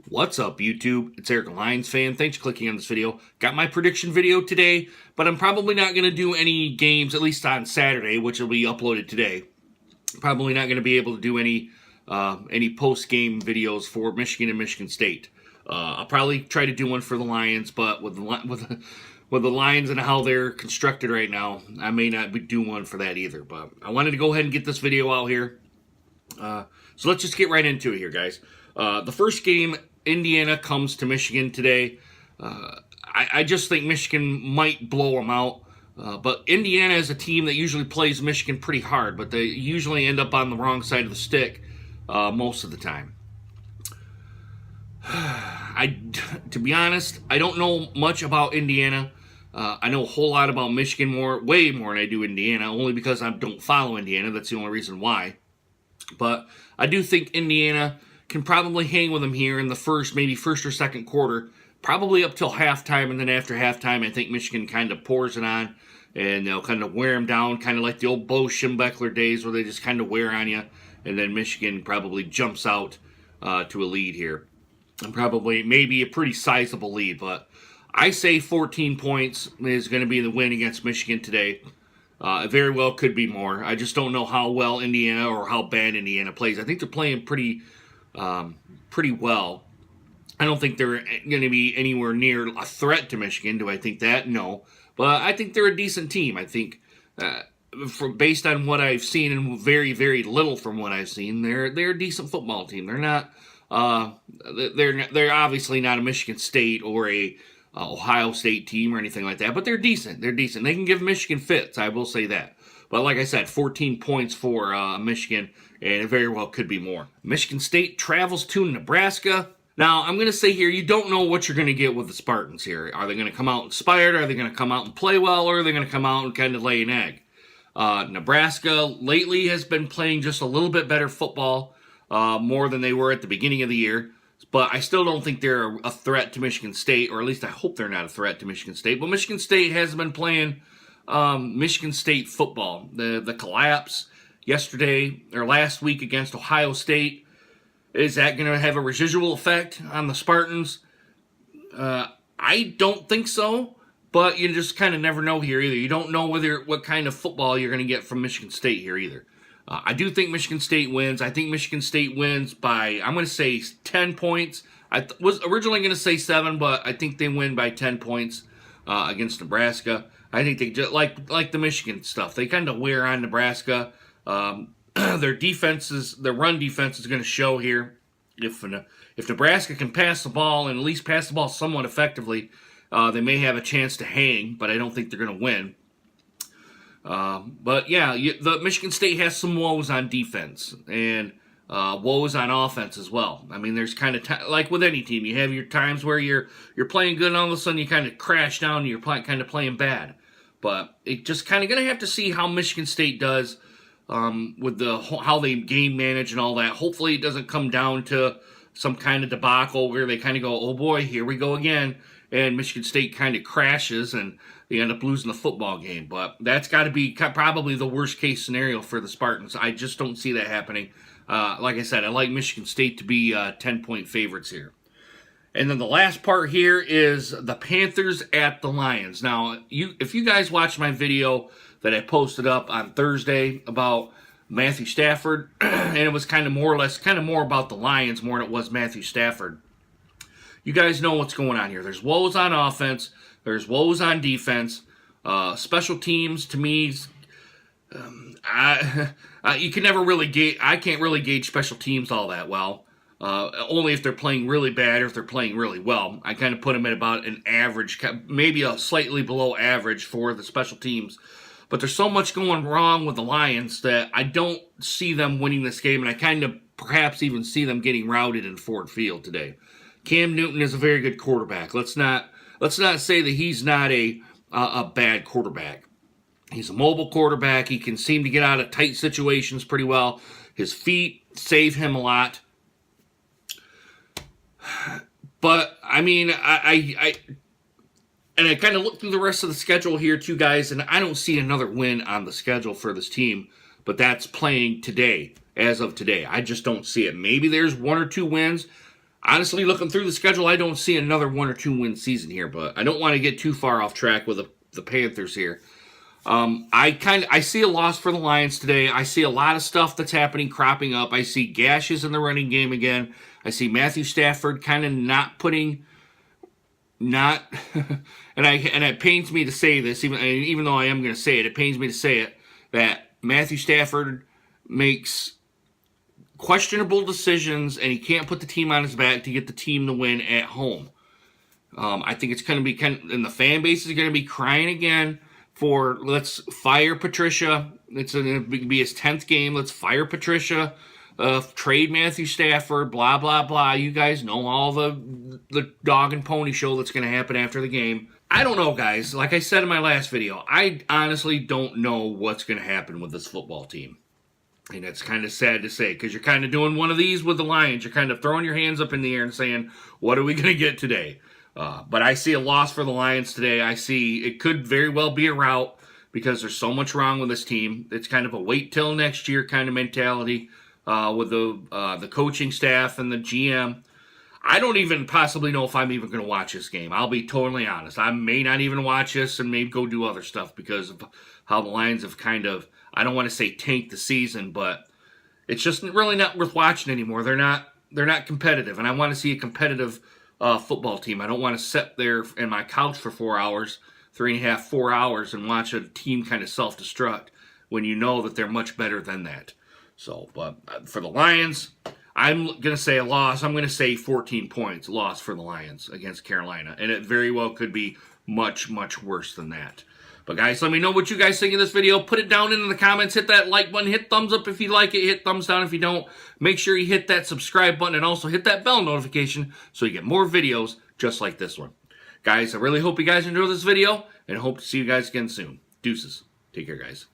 What's up, YouTube? It's Eric, a Lions fan. Thanks for clicking on this video. Got my prediction video today, but I'm probably not going to do any games, at least on Saturday, which will be uploaded today. Probably not going to be able to do any post-game videos for Michigan and Michigan State. I'll probably try to do one for the Lions, but with the Lions and how they're constructed right now, I may not do one for that either. But I wanted to go ahead and get this video out here. So let's just get right into it here, guys. The first game, Indiana comes to Michigan today. I just think Michigan might blow them out. But Indiana is a team that usually plays Michigan pretty hard, but they usually end up on the wrong side of the stick most of the time. To be honest, I don't know much about Indiana. I know a whole lot about Michigan, way more than I do Indiana, only because I don't follow Indiana. That's the only reason why. But I do think Indiana can probably hang with them here in the maybe first or second quarter, probably up till halftime, and then after halftime, I think Michigan kind of pours it on, and they'll kind of wear them down, kind of like the old Bo Schembechler days where they just kind of wear on you, and then Michigan probably jumps out to a lead here. And probably maybe a pretty sizable lead, but I say 14 points is going to be the win against Michigan today. It very well could be more. I just don't know how well Indiana or how bad Indiana plays. I think they're playing pretty well. I don't think they're going to be anywhere near a threat to Michigan. Do I think that? No. But I think they're a decent team. I think, based on what I've seen and very, very little from what I've seen, they're a decent football team. They're not. They're obviously not a Michigan State or a Ohio State team or anything like that, but they're decent. They're decent. They can give Michigan fits, I will say that. But like I said, 14 points for Michigan, and it very well could be more. Michigan State travels to Nebraska. Now, I'm going to say here, you don't know what you're going to get with the Spartans here. Are they going to come out inspired? Are they going to come out and play well? Or are they going to come out and kind of lay an egg? Nebraska lately has been playing just a little bit better football, more than they were at the beginning of the year. But I still don't think they're a threat to Michigan State, or at least I hope they're not a threat to Michigan State. But Michigan State has been playing Michigan State football. The collapse yesterday or last week against Ohio State, is that going to have a residual effect on the Spartans? I don't think so, but you just kind of never know here either. You don't know what kind of football you're going to get from Michigan State here either. I do think Michigan State wins. I think Michigan State wins by, I'm going to say 10 points. I was originally going to say 7, but I think they win by 10 points against Nebraska. I think they just like the Michigan stuff. They kind of wear on Nebraska. Their run defense is going to show here. If Nebraska can pass the ball and at least pass the ball somewhat effectively, they may have a chance to hang, but I don't think they're going to win. But yeah, the Michigan State has some woes on defense and woes on offense as well. I mean, there's kind of like with any team, you have your times where you're playing good and all of a sudden you kind of crash down and you're kind of playing bad. But it just kind of going to have to see how Michigan State does with how they game manage and all that. Hopefully it doesn't come down to some kind of debacle where they kind of go, oh boy, here we go again, and Michigan State kind of crashes and they end up losing the football game. But that's got to be probably the worst case scenario for the Spartans. I just don't see that happening. Like I said, I like Michigan State to be 10-point favorites here. And then the last part here is the Panthers at the Lions. Now, if you guys watched my video that I posted up on Thursday about Matthew Stafford, and it was kind of more about the Lions more than it was Matthew Stafford. You guys know what's going on here. There's woes on offense. There's woes on defense. Special teams, to me, you can never really gauge. I can't really gauge special teams all that well. Only if they're playing really bad or if they're playing really well. I kind of put them at about an average, maybe a slightly below average for the special teams. But there's so much going wrong with the Lions that I don't see them winning this game, and I kind of perhaps even see them getting routed in Ford Field today. Cam Newton is a very good quarterback. Let's not say that he's not a bad quarterback. He's a mobile quarterback. He can seem to get out of tight situations pretty well. His feet save him a lot. But, I mean, I kind of look through the rest of the schedule here, too, guys, and I don't see another win on the schedule for this team, but that's playing today, as of today. I just don't see it. Maybe there's 1 or 2 wins. honestly, looking through the schedule, I don't see another 1 or 2 win season here, but I don't want to get too far off track with the Panthers here. I see a loss for the Lions today. I see a lot of stuff that's happening, cropping up. I see gashes in the running game again. I see Matthew Stafford kind of and it pains me to say this, even though I am going to say it. It pains me to say it that Matthew Stafford makes questionable decisions and he can't put the team on his back to get the team to win at home. I think it's going to be and the fan base is going to be crying again for let's fire Patricia. It's going to be his 10th game. Let's fire Patricia. Trade Matthew Stafford. Blah blah blah. You guys know all the dog and pony show that's going to happen after the game. I don't know, guys. Like I said in my last video, I honestly don't know what's going to happen with this football team. And it's kind of sad to say because you're kind of doing one of these with the Lions. You're kind of throwing your hands up in the air and saying, what are we going to get today? But I see a loss for the Lions today. I see it could very well be a rout because there's so much wrong with this team. It's kind of a wait till next year kind of mentality with the coaching staff and the GM. I don't even possibly know if I'm even going to watch this game. I'll be totally honest. I may not even watch this and maybe go do other stuff because of how the Lions have kind of, I don't want to say tanked the season, but it's just really not worth watching anymore. They're not competitive, and I want to see a competitive football team. I don't want to sit there in my couch for 4 hours, 3.5, 4 hours, and watch a team kind of self-destruct when you know that they're much better than that. So, but for the Lions, I'm going to say a loss. I'm going to say 14 points loss for the Lions against Carolina, and it very well could be much, much worse than that. But guys, let me know what you guys think of this video. Put it down in the comments. Hit that like button. Hit thumbs up if you like it. Hit thumbs down if you don't. Make sure you hit that subscribe button and also hit that bell notification so you get more videos just like this one. Guys, I really hope you guys enjoyed this video and hope to see you guys again soon. Deuces. Take care, guys.